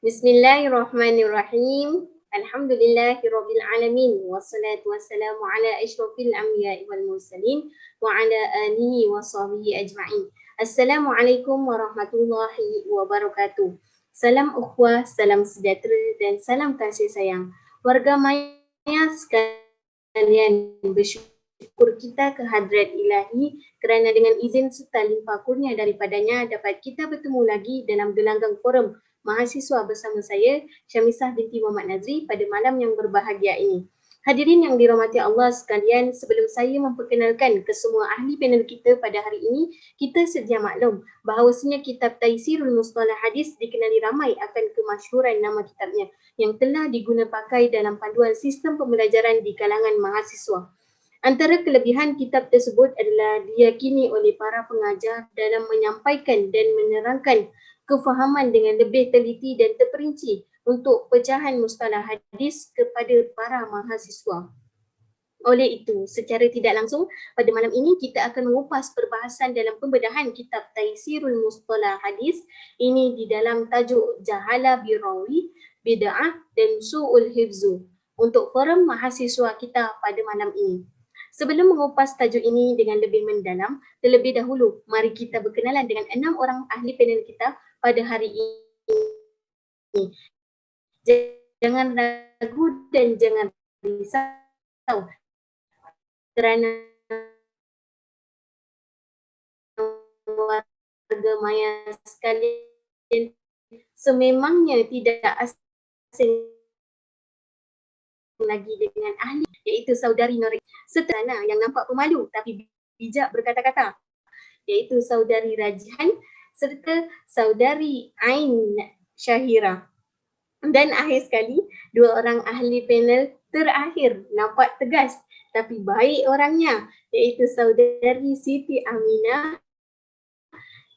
Bismillahirrahmanirrahim. Alhamdulillahirabbil alamin wassalatu wassalamu ala asyrofil anbiya'i wal mursalin wa ala alihi wa sahbihi ajma'in. Assalamualaikum warahmatullahi wabarakatuh. Salam ukhwah, salam sejahtera dan salam kasih sayang. Warga Maya sekalian, bersyukur kita ke hadrat ilahi kerana dengan izin serta limpah kurnia daripadanya dapat kita bertemu lagi dalam gelanggang forum mahasiswa bersama saya, Syamisah binti Muhammad Nazri, pada malam yang berbahagia ini. Hadirin yang dirahmati Allah sekalian, sebelum saya memperkenalkan ke semua ahli panel kita pada hari ini, kita sedia maklum bahawasanya kitab Taisirul Mustalah Hadis dikenali ramai akan kemasyhuran nama kitabnya yang telah diguna pakai dalam panduan sistem pembelajaran di kalangan mahasiswa. Antara kelebihan kitab tersebut adalah diyakini oleh para pengajar dalam menyampaikan dan menerangkan kefahaman dengan lebih teliti dan terperinci untuk pecahan mustalah hadis kepada para mahasiswa. Oleh itu, secara tidak langsung, pada malam ini kita akan mengupas perbahasan dalam pembedahan kitab Taisirul Mustalah Hadis ini di dalam tajuk Jahala Birawi, Bid'ah dan Su'ul Hifzu untuk forum mahasiswa kita pada malam ini. Sebelum mengupas tajuk ini dengan lebih mendalam, terlebih dahulu mari kita berkenalan dengan 6 orang ahli panel kita pada hari ini. Jangan ragu dan jangan risau kerana warga Maya sekalian sememangnya tidak asing lagi dengan ahli, iaitu saudari Norin, serta yang nampak pemalu tapi bijak berkata-kata, iaitu saudari Rajihan, serta saudari Ain Syahira. Dan akhir sekali, 2 orang ahli panel terakhir nampak tegas tapi baik orangnya, iaitu saudari Siti Aminah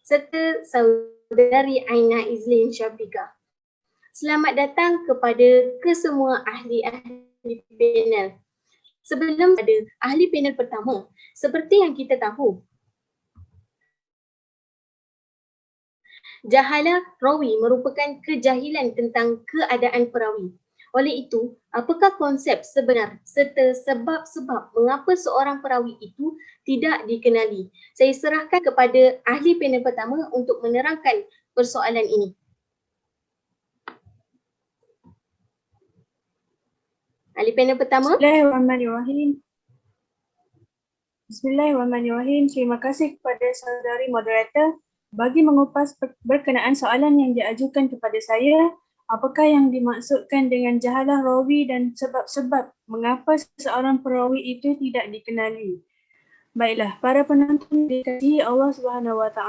serta saudari Aina Izlin Syafiqah. Selamat datang kepada kesemua ahli-ahli panel. Sebelum pada ahli panel pertama, seperti yang kita tahu, jahalah rawi merupakan kejahilan tentang keadaan perawi. Oleh itu, apakah konsep sebenar serta sebab-sebab mengapa seorang perawi itu tidak dikenali? Saya serahkan kepada ahli panel pertama untuk menerangkan persoalan ini. Ahli panel pertama. Bismillahirrahmanirrahim. Bismillahirrahmanirrahim. Terima kasih kepada saudari moderator bagi mengupas berkenaan soalan yang diajukan kepada saya. Apakah yang dimaksudkan dengan jahalah rawi dan sebab-sebab mengapa seorang perawi itu tidak dikenali? Baiklah, para penonton dikasihi Allah SWT.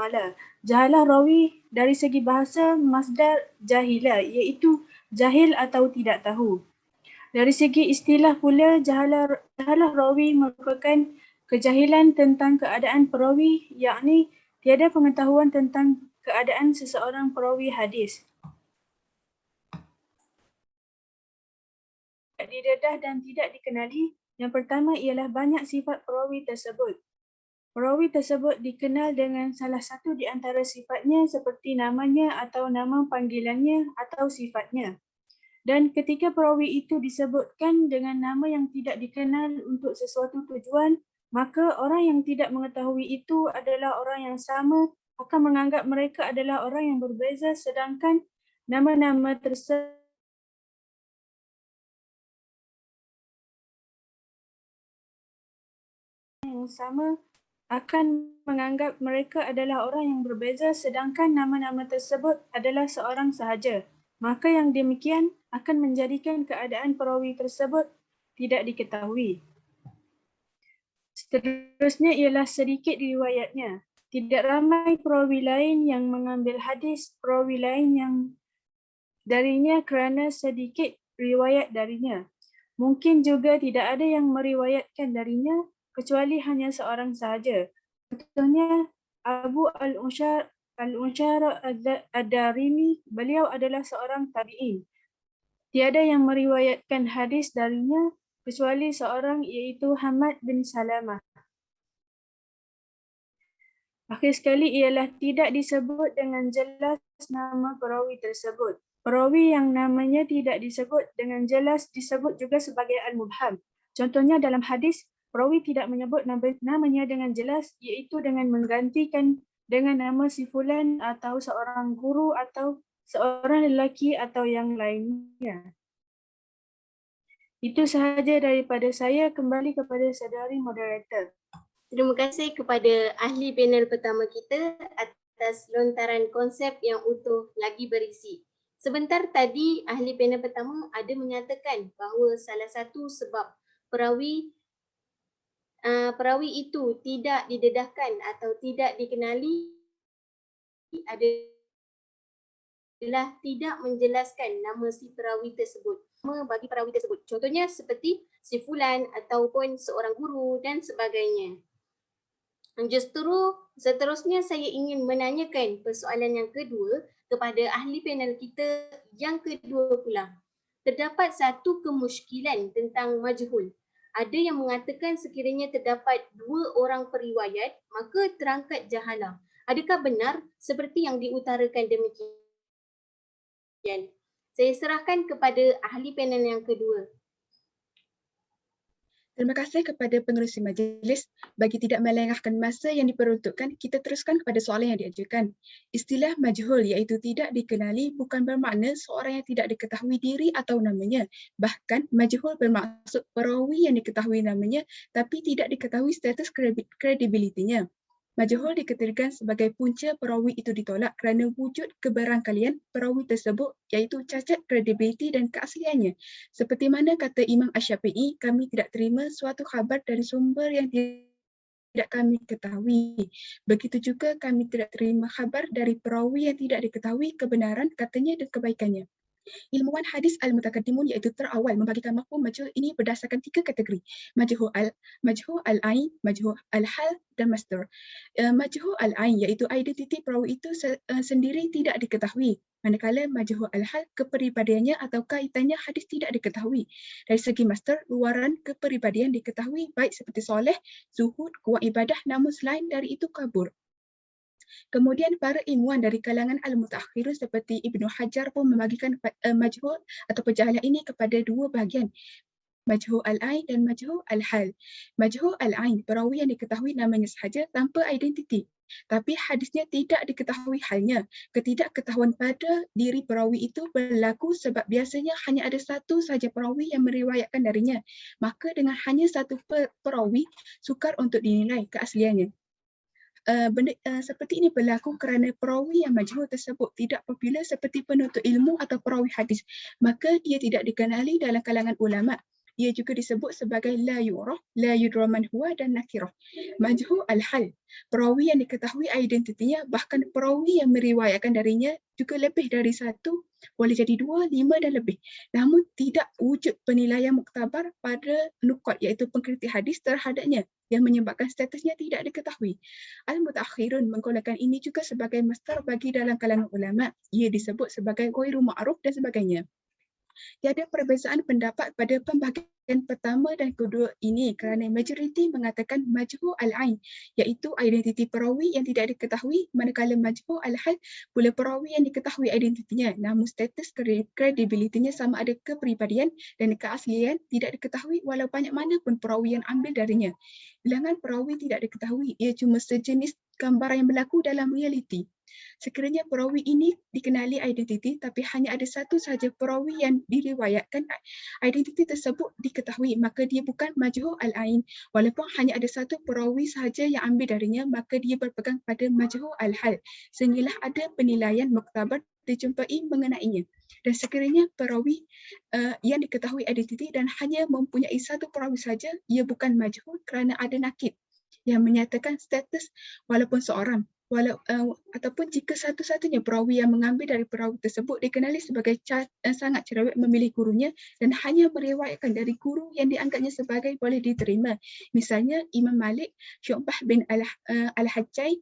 Jahalah rawi dari segi bahasa masdar jahila, iaitu jahil atau tidak tahu. Dari segi istilah pula, jahalah rawi merupakan kejahilan tentang keadaan perawi, yakni tiada pengetahuan tentang keadaan seseorang perawi hadis. Didedah dan tidak dikenali, yang pertama ialah banyak sifat perawi tersebut. Perawi tersebut dikenal dengan salah satu di antara sifatnya seperti namanya atau nama panggilannya atau sifatnya. Dan ketika perawi itu disebutkan dengan nama yang tidak dikenal untuk sesuatu tujuan, maka orang yang tidak mengetahui itu adalah orang yang sama akan menganggap mereka adalah orang yang berbeza, sedangkan nama-nama tersebut yang sama akan menganggap mereka adalah orang yang berbeza, sedangkan nama-nama tersebut adalah seorang sahaja. Maka yang demikian akan menjadikan keadaan perawi tersebut tidak diketahui. Seterusnya ialah sedikit riwayatnya. Tidak ramai perawi lain yang mengambil hadis perawi lain yang darinya kerana sedikit riwayat darinya. Mungkin juga tidak ada yang meriwayatkan darinya kecuali hanya seorang sahaja. Contohnya Abu Al-Unsyar Ad-Darimi, beliau adalah seorang tabi'in. Tiada yang meriwayatkan hadis darinya kecuali seorang, iaitu Hamad bin Salamah. Akhir sekali ialah tidak disebut dengan jelas nama perawi tersebut. Perawi yang namanya tidak disebut dengan jelas disebut juga sebagai al-mubham. Contohnya dalam hadis, perawi tidak menyebut namanya dengan jelas, iaitu dengan menggantikan dengan nama si fulan atau seorang guru atau seorang lelaki atau yang lainnya. Itu sahaja daripada saya. Kembali kepada saudari moderator. Terima kasih kepada ahli panel pertama kita atas lontaran konsep yang utuh lagi berisi. Sebentar tadi ahli panel pertama ada menyatakan bahawa salah satu sebab perawi itu tidak didedahkan atau tidak dikenali adalah tidak menjelaskan nama si perawi tersebut, nama bagi perawi tersebut. Contohnya seperti si fulan ataupun seorang guru dan sebagainya. Seterusnya saya ingin menanyakan persoalan yang kedua kepada ahli panel kita yang kedua pula. Terdapat satu kemusykilan tentang majhul. Ada yang mengatakan sekiranya terdapat dua orang periwayat, maka terangkat jahalah. Adakah benar seperti yang diutarakan demikian? Saya serahkan kepada ahli panel yang kedua. Terima kasih kepada pengerusi majlis. Bagi tidak melengahkan masa yang diperuntukkan, kita teruskan kepada soalan yang diajukan. Istilah majhul iaitu tidak dikenali bukan bermakna seorang yang tidak diketahui diri atau namanya. Bahkan majhul bermaksud perawi yang diketahui namanya tapi tidak diketahui status kredibilitinya. Majhul dikategorikan sebagai punca perawi itu ditolak kerana wujud kebarangkalian perawi tersebut iaitu cacat kredibiliti dan keasliannya. Seperti mana kata Imam Asy-Syafi'i, kami tidak terima suatu khabar dari sumber yang tidak kami ketahui. Begitu juga kami tidak terima khabar dari perawi yang tidak diketahui kebenaran katanya dan kebaikannya. Ilmuwan hadis al-mutakaddimun iaitu terawal membagikan mafhum majhul ini berdasarkan tiga kategori: majhul al-ain, majhul al-hal dan masdar. Majhul al-ain iaitu identiti perawi itu sendiri tidak diketahui, manakala majhul al-hal kepribadiannya atau kaitannya hadis tidak diketahui. Dari segi masdar, luaran kepribadian diketahui baik seperti soleh, zuhud, kuat ibadah, namun selain dari itu kabur. Kemudian para ilmuwan dari kalangan al-mutaakhirun seperti Ibnu Hajar pun membagikan majhul atau jahalah ini kepada dua bahagian, majhul al-ain dan majhul al-hal. Majhul al-ain, perawi yang diketahui namanya sahaja tanpa identiti, tapi hadisnya tidak diketahui halnya. Ketidakketahuan pada diri perawi itu berlaku sebab biasanya hanya ada satu sahaja perawi yang meriwayatkan darinya. Maka dengan hanya satu perawi, sukar untuk dinilai keasliannya. Seperti ini berlaku kerana perawi yang majhul tersebut tidak popular seperti penuntut ilmu atau perawi hadis, maka dia tidak dikenali dalam kalangan ulama. Ia juga disebut sebagai la yurah, la yudra man huwa dan nakirah. Majhul al-hal, perawi yang diketahui identitinya, bahkan perawi yang meriwayatkan darinya juga lebih dari satu, boleh jadi 2, 5 dan lebih. Namun tidak wujud penilaian muktabar pada nukat iaitu pengkritik hadis terhadapnya yang menyebabkan statusnya tidak diketahui. Al-mutaakhirun menggolongkan ini juga sebagai masdar bagi dalam kalangan ulama. Ia disebut sebagai ghairu ma'ruf dan sebagainya. Tiada perbezaan pendapat pada pembahagian pertama dan kedua ini kerana majoriti mengatakan majhul al-ain iaitu identiti perawi yang tidak diketahui, manakala majhul al-hal pula perawi yang diketahui identitinya namun status kredibilitinya sama ada kepribadian dan keaslian tidak diketahui walau banyak mana pun perawi yang ambil darinya. Bilangan perawi tidak diketahui, ia cuma sejenis gambaran yang berlaku dalam realiti. Sekiranya perawi ini dikenali identiti tapi hanya ada satu sahaja perawi yang diriwayatkan identiti tersebut diketahui, maka dia bukan majhul al-ain. Walaupun hanya ada satu perawi sahaja yang ambil darinya, maka dia berpegang pada majhul al-hal sehinggalah ada penilaian muktabar dijumpai mengenainya. Dan sekiranya perawi yang diketahui identiti dan hanya mempunyai satu perawi saja, ia bukan majhul kerana ada nakid yang menyatakan status walaupun seorang. Ataupun jika satu-satunya perawi yang mengambil dari perawi tersebut dikenali sebagai sangat cerewet memilih gurunya dan hanya meriwayatkan dari guru yang dianggapnya sebagai boleh diterima. Misalnya Imam Malik, Syu'bah bin Al-Hajjaj,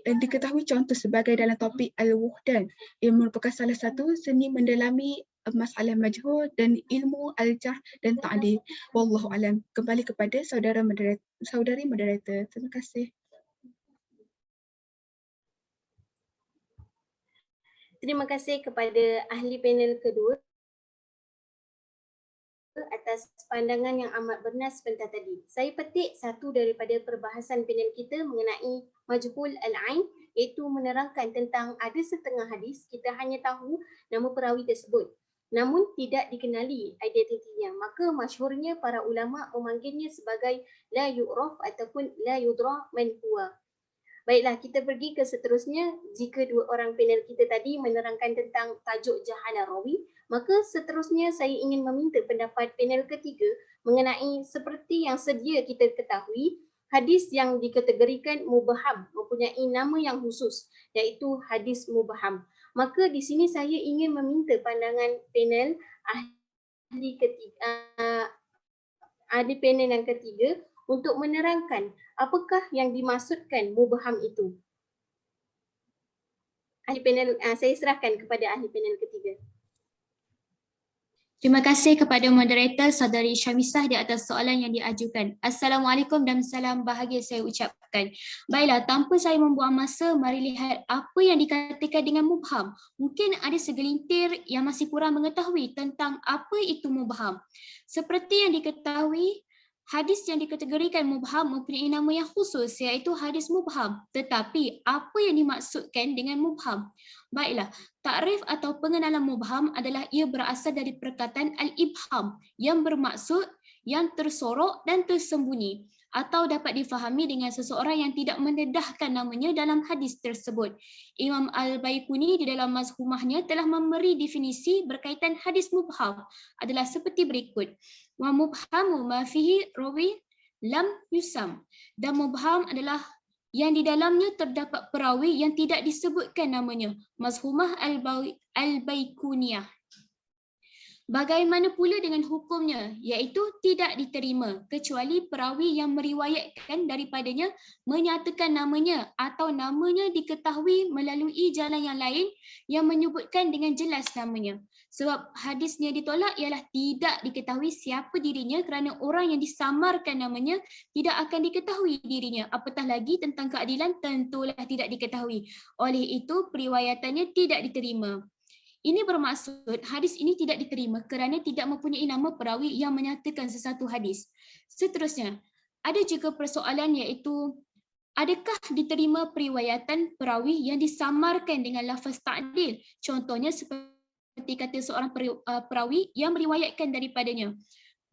Diketahui contoh sebagai dalam topik Al-Wuhdan yang merupakan salah satu seni mendalami masalah majhul dan ilmu al-jarh dan ta'dil. Wallahu alam. Kembali kepada saudari moderator. Terima kasih. Terima kasih kepada ahli panel kedua atas pandangan yang amat bernas sebentar tadi. Saya petik satu daripada perbahasan panel kita mengenai majhul al-ain, iaitu menerangkan tentang ada setengah hadis kita hanya tahu nama perawi tersebut namun tidak dikenali identitinya. Maka masyhurnya para ulama memanggilnya sebagai la yu'raf ataupun la yudra man huwa. Baiklah, kita pergi ke seterusnya. Jika dua orang panel kita tadi menerangkan tentang tajuk jahalah rawi, maka seterusnya saya ingin meminta pendapat panel ketiga mengenai seperti yang sedia kita ketahui, hadis yang dikategorikan mubham mempunyai nama yang khusus, iaitu hadis mubham. Maka di sini saya ingin meminta pandangan panel ahli panel yang ketiga untuk menerangkan apakah yang dimaksudkan mubham itu. Ahli panel, saya serahkan kepada ahli panel ketiga. Terima kasih kepada moderator Saudari Syamisah di atas soalan yang diajukan. Assalamualaikum dan salam bahagia saya ucapkan. Baiklah, tanpa saya membuang masa, mari lihat apa yang dikatakan dengan mubham. Mungkin ada segelintir yang masih kurang mengetahui tentang apa itu mubham. Seperti yang diketahui, hadis yang dikategorikan mubham mempunyai nama yang khusus, iaitu hadis mubham. Tetapi apa yang dimaksudkan dengan mubham? Baiklah, takrif atau pengenalan mubham adalah ia berasal dari perkataan al-ibham yang bermaksud yang tersorok dan tersembunyi, atau dapat difahami dengan seseorang yang tidak mendedahkan namanya dalam hadis tersebut. Imam Al-Baiquni di dalam mazhumahnya telah memberi definisi berkaitan hadis mubham adalah seperti berikut. Wa mubhamu ma fihi rawi lam yusam. Dan mubham adalah yang di dalamnya terdapat perawi yang tidak disebutkan namanya. Mazhumah Al-Baiquniyah. Bagaimana pula dengan hukumnya? Iaitu tidak diterima kecuali perawi yang meriwayatkan daripadanya menyatakan namanya atau namanya diketahui melalui jalan yang lain yang menyebutkan dengan jelas namanya. Sebab hadisnya ditolak ialah tidak diketahui siapa dirinya kerana orang yang disamarkan namanya tidak akan diketahui dirinya. Apatah lagi tentang keadilan tentulah tidak diketahui. Oleh itu periwayatannya tidak diterima. Ini bermaksud hadis ini tidak diterima kerana tidak mempunyai nama perawi yang menyatakan sesuatu hadis. Seterusnya, ada juga persoalan iaitu adakah diterima periwayatan perawi yang disamarkan dengan lafaz ta'dil? Contohnya seperti kata seorang perawi yang meriwayatkan daripadanya,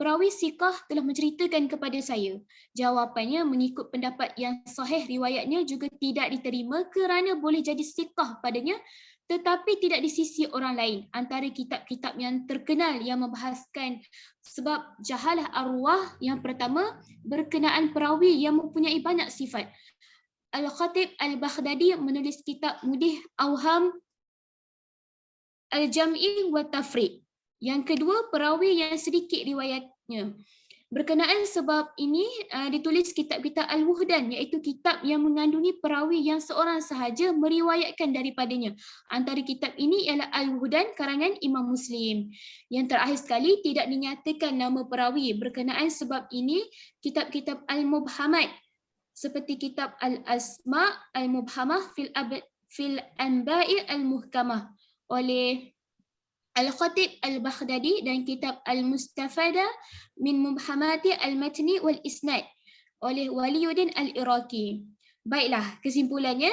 perawi sikah telah menceritakan kepada saya. Jawapannya mengikut pendapat yang sahih riwayatnya juga tidak diterima kerana boleh jadi sikah padanya tetapi tidak di sisi orang lain. Antara kitab-kitab yang terkenal yang membahaskan sebab jahalah arwah, yang pertama berkenaan perawi yang mempunyai banyak sifat. Al-Khatib Al-Baghdadi menulis kitab Mudih Awham Al-Jam'i wa Tafriq. Yang kedua, perawi yang sedikit riwayatnya. Berkenaan sebab ini ditulis kitab-kitab Al-Wuhdan, iaitu kitab yang mengandungi perawi yang seorang sahaja meriwayatkan daripadanya. Antara kitab ini ialah Al-Wuhdan karangan Imam Muslim. Yang terakhir sekali, tidak dinyatakan nama perawi. Berkenaan sebab ini, kitab-kitab Al-Mubhamat seperti kitab Al-Asma' Al-Mubhamah fil Anba'i Al-Muhkamah oleh Al-Khatib Al-Baghdadi dan kitab Al-Mustafada min Mubhamati Al-Matni wal-Isnad oleh Waliyuddin Al-Iraqi. Baiklah, kesimpulannya,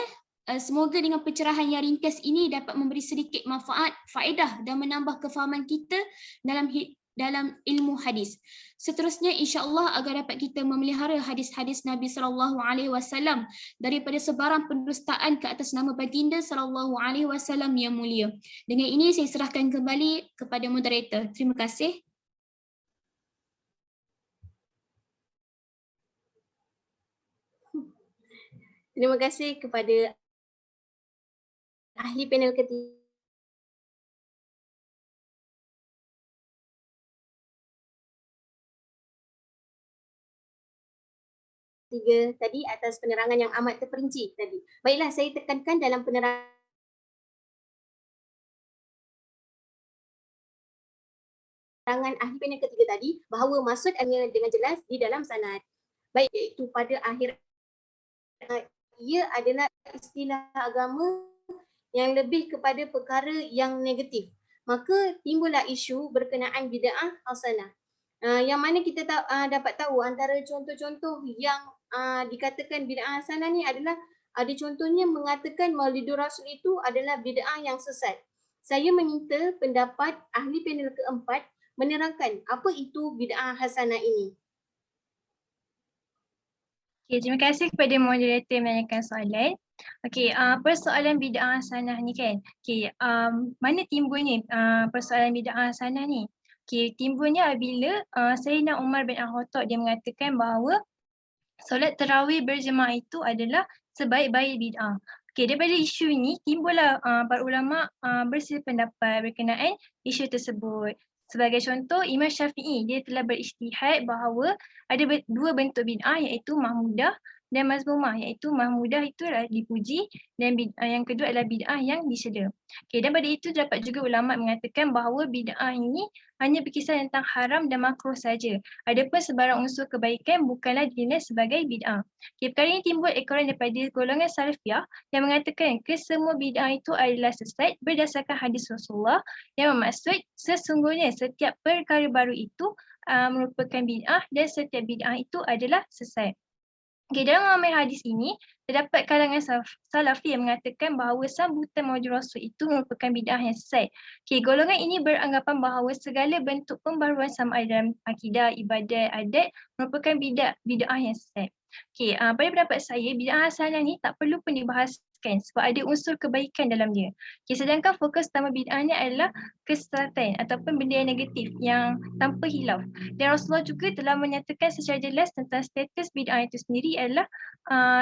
semoga dengan pencerahan yang ringkas ini dapat memberi sedikit manfaat, faedah dan menambah kefahaman kita dalam ilmu hadis. Seterusnya insya-Allah agar dapat kita memelihara hadis-hadis Nabi SAW daripada sebarang pendustaan ke atas nama baginda SAW yang mulia. Dengan ini saya serahkan kembali kepada moderator. Terima kasih. Terima kasih kepada ahli panel ketiga. 3 tadi atas penerangan yang amat terperinci tadi. Baiklah, saya tekankan dalam penerangan ahli panel ketiga tadi bahawa maksud hanya dengan jelas di dalam sanad. Baik, iaitu pada akhir ia adalah istilah agama yang lebih kepada perkara yang negatif. Maka timbullah isu berkenaan bid'ah hasanah. Yang mana kita dapat tahu antara contoh-contoh yang dikatakan bid'ah hasanah ni adalah ada contohnya mengatakan Maulidur Rasul itu adalah bid'ah yang sesat. Saya meminta pendapat ahli panel keempat menerangkan apa itu bid'ah hasanah ini. Okay, terima kasih kepada moderator yang menanyakan soalan. Okey, persoalan bid'ah hasanah ni kan. Okey, mana timbulnya persoalan bid'ah hasanah ni? Okey, timbulnya apabila Sayyidina Umar bin Al-Khattab dia mengatakan bahawa solat tarawih berjemaah itu adalah sebaik-baik bid'ah. Okey, daripada isu ini timbullah para ulama berselisih pendapat berkenaan isu tersebut. Sebagai contoh, Imam Syafi'i dia telah berijtihad bahawa ada dua bentuk bid'ah iaitu mahmudah dan mazmumah, iaitu mahmudah itu adalah dipuji dan yang kedua adalah bid'ah yang dicela. Okay, dan pada itu dapat juga ulama mengatakan bahawa bid'ah ini hanya berkisar tentang haram dan makruh saja. Adapun sebarang unsur kebaikan bukanlah dinilai sebagai bid'ah. Okay, perkara ini timbul ekoran daripada golongan salafiyah yang mengatakan kesemua bid'ah itu adalah sesat berdasarkan hadis Rasulullah yang bermaksud sesungguhnya setiap perkara baru itu merupakan bid'ah dan setiap bid'ah itu adalah sesat. Okay, dalam memahami hadis ini, terdapat kalangan salafi yang mengatakan bahawa sambutan Maulid Rasul itu merupakan bid'ah yang sesat. Okay, golongan ini beranggapan bahawa segala bentuk pembaruan sama ada dalam akidah, ibadat, adat merupakan bid'ah yang sesat. Okay, pada pendapat saya, bid'ah hasanah ni tak perlu pun dibahaskan sebab ada unsur kebaikan dalam dia. Okay, sedangkan fokus utama bid'ah ni adalah kesesatan ataupun benda yang negatif yang tanpa hilaf. Dan Rasulullah juga telah menyatakan secara jelas tentang status bid'ah itu sendiri adalah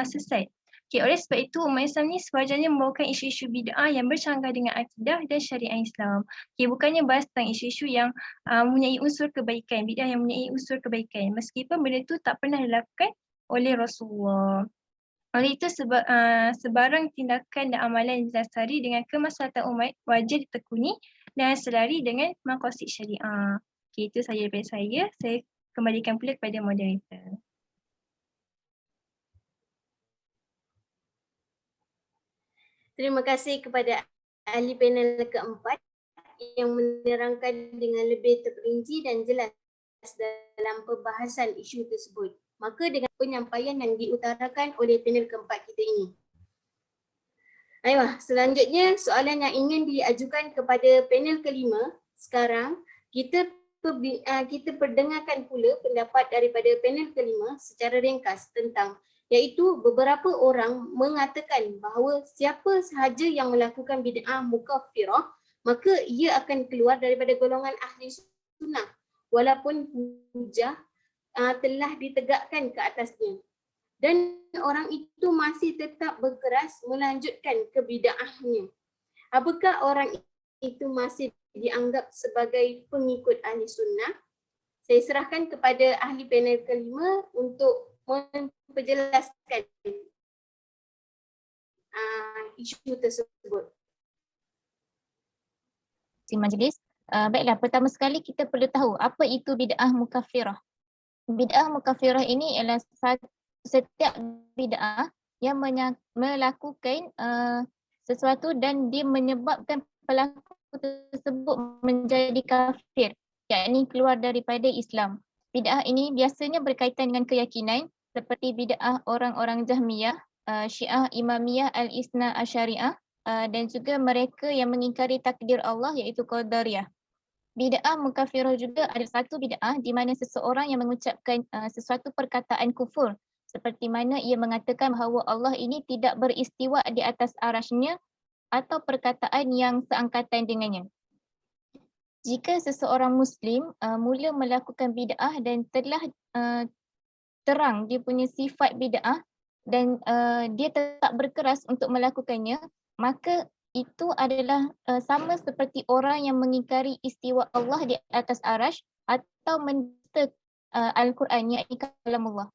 sesat. Okay, oleh sebab itu umat Islam ni sewajarnya membawakan isu-isu bid'ah yang bercanggah dengan akidah dan syariat Islam. Okay, bukannya bahas tentang isu-isu yang mempunyai unsur kebaikan, bid'ah yang mempunyai unsur kebaikan meskipun benda itu tak pernah dilakukan oleh Rasulullah. Oleh itu sebarang tindakan dan amalan yang didasari dengan kemaslahatan umat wajib ditekuni dan selari dengan maqasid syariah. Okay, itu sahaja daripada saya. Saya kembalikan pula kepada moderator. Terima kasih kepada ahli panel keempat yang menerangkan dengan lebih terperinci dan jelas dalam pembahasan isu tersebut. Maka dengan penyampaian yang diutarakan oleh panel keempat kita ini. Ayolah, selanjutnya soalan yang ingin diajukan kepada panel kelima. Sekarang kita perdengarkan pula pendapat daripada panel kelima secara ringkas tentang iaitu beberapa orang mengatakan bahawa siapa sahaja yang melakukan bid'ah mukaffirah maka ia akan keluar daripada golongan ahli sunnah walaupun hujah telah ditegakkan ke atasnya dan orang itu masih tetap berkeras melanjutkan kebid'ahnya. Apakah orang itu masih dianggap sebagai pengikut ahli sunnah? Saya serahkan kepada ahli panel kelima untuk memperjelaskan isu tersebut. Terima kasih Majlis. Baiklah, pertama sekali kita perlu tahu apa itu bid'ah mukaffirah. Bid'ah mukaffirah ini ialah setiap bid'ah yang melakukan sesuatu dan dia menyebabkan pelaku tersebut menjadi kafir, yakni keluar daripada Islam. Bid'ah ini biasanya berkaitan dengan keyakinan seperti bid'ah orang-orang Jahmiyah, Syiah Imamiyah Al-Isna Asyariah dan juga mereka yang mengingkari takdir Allah iaitu Qadariyah. Bid'ah mukaffirah juga ada satu bid'ah di mana seseorang yang mengucapkan sesuatu perkataan kufur seperti mana ia mengatakan bahawa Allah ini tidak beristiwa di atas arasy-Nya atau perkataan yang seangkatan dengannya. Jika seseorang Muslim mula melakukan bid'ah dan telah terang dia punya sifat bid'ah dan dia tetap berkeras untuk melakukannya, maka itu adalah sama seperti orang yang mengingkari istiwa Allah di atas arasy atau mendusta Al-Quran iaitu kalamullah.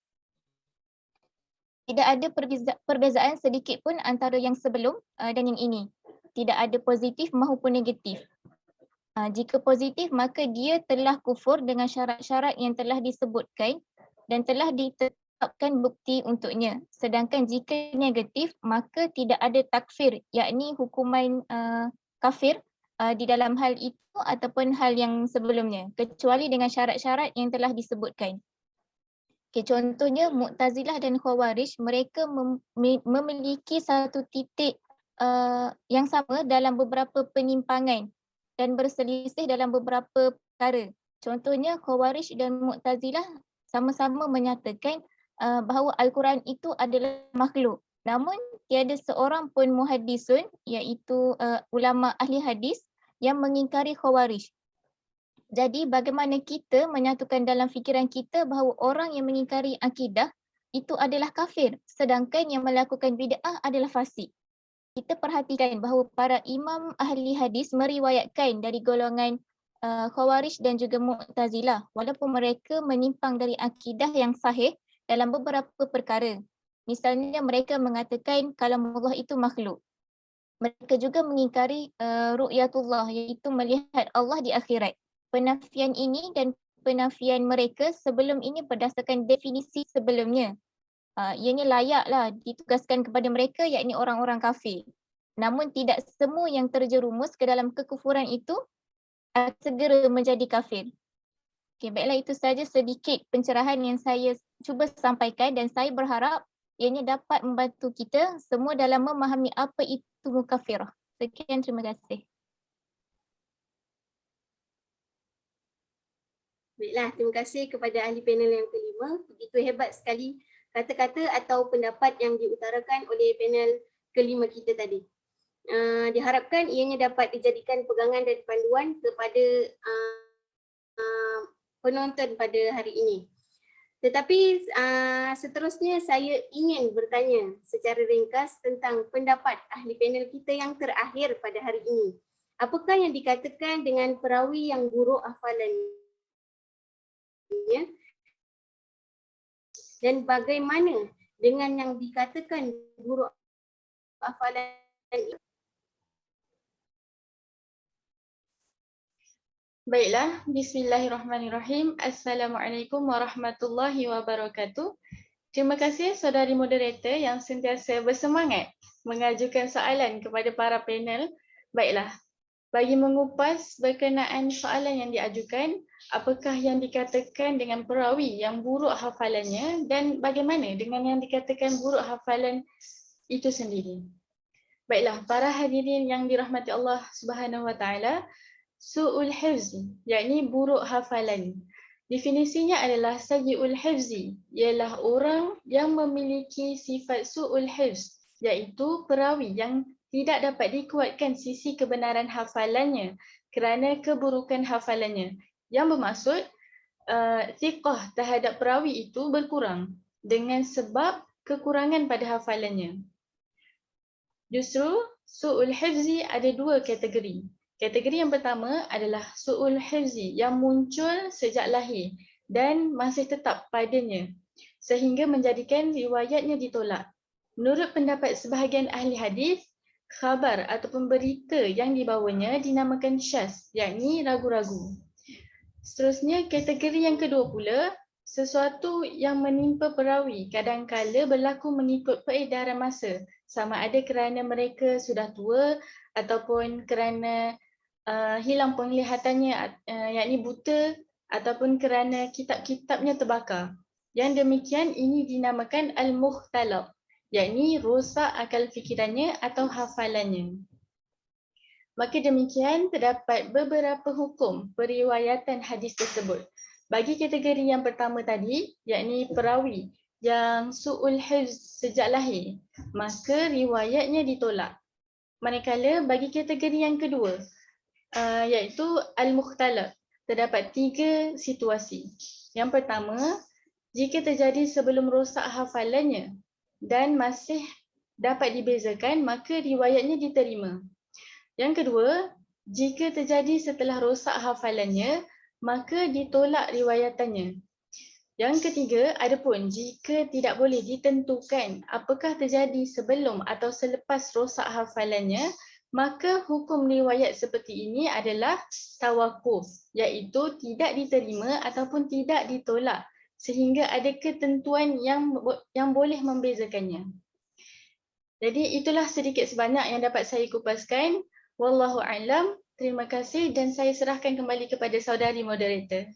Tidak ada perbezaan sedikit pun antara yang sebelum dan yang ini. Tidak ada positif maupun negatif. Jika positif, maka dia telah kufur dengan syarat-syarat yang telah disebutkan dan telah ditetapkan bukti untuknya. Sedangkan jika negatif, maka tidak ada takfir, yakni hukuman kafir di dalam hal itu ataupun hal yang sebelumnya, kecuali dengan syarat-syarat yang telah disebutkan. Okay, contohnya Mu'tazilah dan Khawarij, mereka memiliki satu titik yang sama dalam beberapa penyimpangan dan berselisih dalam beberapa perkara. Contohnya Khawarij dan Mu'tazilah sama-sama menyatakan bahawa Al-Quran itu adalah makhluk. Namun tiada seorang pun muhaddisun, iaitu ulama ahli hadis, yang mengingkari Khawarij. Jadi bagaimana kita menyatukan dalam fikiran kita bahawa orang yang mengingkari akidah itu adalah kafir, sedangkan yang melakukan bid'ah adalah fasik. Kita perhatikan bahawa para imam ahli hadis meriwayatkan dari golongan Khawarij dan juga Mu'tazilah, walaupun mereka menyimpang dari akidah yang sahih dalam beberapa perkara. Misalnya mereka mengatakan kalamullah itu makhluk. Mereka juga mengingkari ru'yatullah, iaitu melihat Allah di akhirat. Penafian ini dan penafian mereka sebelum ini berdasarkan definisi sebelumnya. Ianya layaklah ditugaskan kepada mereka, yakni orang-orang kafir. Namun tidak semua yang terjerumus ke dalam kekufuran itu segera menjadi kafir. Okay, baiklah, itu saja sedikit pencerahan yang saya cuba sampaikan dan saya berharap ianya dapat membantu kita semua dalam memahami apa itu mukafirah. Sekian, terima kasih. Baiklah, terima kasih kepada ahli panel yang kelima. Begitu hebat sekali kata-kata atau pendapat yang diutarakan oleh panel kelima kita tadi. Diharapkan ianya dapat dijadikan pegangan dan panduan kepada penonton pada hari ini. Tetapi seterusnya saya ingin bertanya secara ringkas tentang pendapat ahli panel kita yang terakhir pada hari ini. Apakah yang dikatakan dengan perawi yang buruk hafalannya dan bagaimana dengan yang dikatakan buruk hafalan itu? Baiklah, bismillahirrahmanirrahim. Assalamualaikum warahmatullahi wabarakatuh. Terima kasih saudari moderator yang sentiasa bersemangat mengajukan soalan kepada para panel. Baiklah, bagi mengupas berkenaan soalan yang diajukan, apakah yang dikatakan dengan perawi yang buruk hafalannya dan bagaimana dengan yang dikatakan buruk hafalan itu sendiri. Baiklah, para hadirin yang dirahmati Allah Subhanahu wa taala, su'ul hifzi, yakni buruk hafalan. Definisinya adalah sayyi'ul hifzi, ialah orang yang memiliki sifat su'ul hifz, iaitu perawi yang tidak dapat dikuatkan sisi kebenaran hafalannya kerana keburukan hafalannya. Yang bermaksud thiqah terhadap perawi itu berkurang dengan sebab kekurangan pada hafalannya. Justru su'ul hifzi ada dua kategori. Kategori yang pertama adalah su'ul hifzi yang muncul sejak lahir dan masih tetap padanya sehingga menjadikan riwayatnya ditolak. Menurut pendapat sebahagian ahli hadis, khabar ataupun berita yang dibawanya dinamakan syaz, yakni ragu-ragu. Seterusnya, kategori yang kedua pula, sesuatu yang menimpa perawi kadangkala berlaku mengikut peredaran masa, sama ada kerana mereka sudah tua ataupun kerana hilang penglihatannya, yakni buta, ataupun kerana kitab-kitabnya terbakar. Yang demikian ini dinamakan al-mukhtalaf, yakni rosak akal fikirannya atau hafalannya. Maka demikian terdapat beberapa hukum periwayatan hadis tersebut. Bagi kategori yang pertama tadi, yakni perawi yang su'ul hifz sejak lahir, maka riwayatnya ditolak. Manakala bagi kategori yang kedua, iaitu al-mukhtalaf, terdapat 3 situasi. Yang pertama, jika terjadi sebelum rosak hafalannya dan masih dapat dibezakan, maka riwayatnya diterima. Yang kedua, jika terjadi setelah rosak hafalannya, maka ditolak riwayatannya. Yang ketiga, adapun jika tidak boleh ditentukan apakah terjadi sebelum atau selepas rosak hafalannya, maka hukum riwayat seperti ini adalah tawakuf, iaitu tidak diterima ataupun tidak ditolak sehingga ada ketentuan yang boleh membezakannya. Jadi itulah sedikit sebanyak yang dapat saya kupaskan. Wallahu a'lam. Terima kasih dan saya serahkan kembali kepada saudari moderator.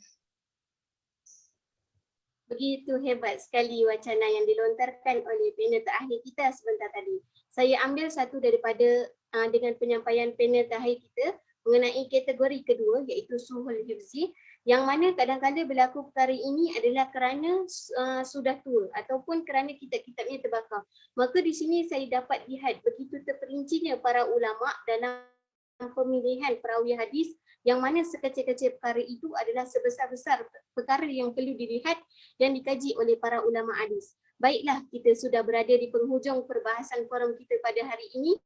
Begitu hebat sekali wacana yang dilontarkan oleh panel terakhir kita sebentar tadi. Saya ambil satu daripada dengan penyampaian panel terakhir kita mengenai kategori kedua iaitu suhul hifzi, yang mana kadang-kadang berlaku perkara ini adalah kerana sudah tua ataupun kerana kitab-kitabnya terbakar. Maka di sini saya dapat lihat begitu terperincinya para ulama dalam pemilihan perawi hadis, yang mana sekecil-kecil perkara itu adalah sebesar-besar perkara yang perlu dilihat dan dikaji oleh para ulama hadis. Baiklah, kita sudah berada di penghujung perbahasan forum kita pada hari ini.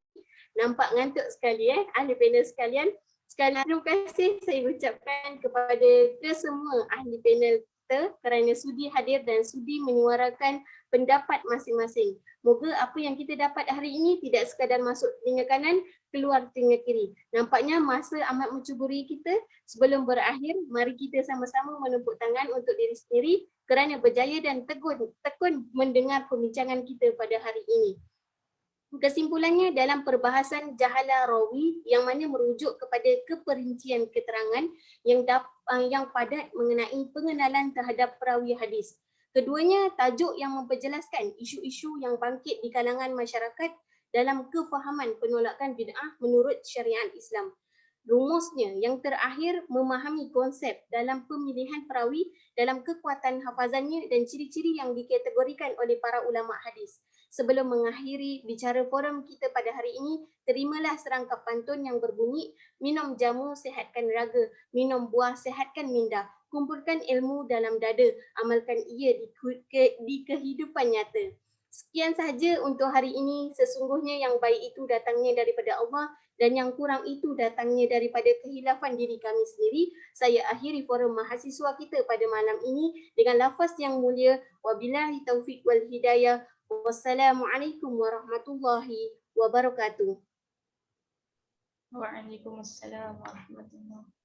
Nampak ngantuk sekali ahli panel sekalian. Sekali lagi terima kasih saya ucapkan kepada kesemua ahli panel kita kerana sudi hadir dan sudi menyuarakan pendapat masing-masing. Moga apa yang kita dapat hari ini tidak sekadar masuk telinga kanan, keluar telinga kiri. Nampaknya masa amat mencuburi kita. Sebelum berakhir, mari kita sama-sama menepuk tangan untuk diri sendiri kerana berjaya dan tekun mendengar pembincangan kita pada hari ini. Kesimpulannya, dalam perbahasan jahalah rawi yang mana merujuk kepada keperincian keterangan yang padat mengenai pengenalan terhadap perawi hadis. Keduanya tajuk yang memperjelaskan isu-isu yang bangkit di kalangan masyarakat dalam kefahaman penolakan bid'ah menurut syariat Islam. Rumusnya yang terakhir memahami konsep dalam pemilihan perawi dalam kekuatan hafazannya dan ciri-ciri yang dikategorikan oleh para ulama hadis. Sebelum mengakhiri bicara forum kita pada hari ini, terimalah serangkap pantun yang berbunyi, minum jamu sehatkan raga, minum buah sehatkan minda, kumpulkan ilmu dalam dada, amalkan ia di kehidupan nyata. Sekian sahaja untuk hari ini. Sesungguhnya yang baik itu datangnya daripada Allah dan yang kurang itu datangnya daripada kehilafan diri kami sendiri. Saya akhiri forum mahasiswa kita pada malam ini dengan lafaz yang mulia. Wabillahi taufiq wal hidayah. Wassalamualaikum warahmatullahi wabarakatuh. Waalaikumsalam warahmatullahi wabarakatuh.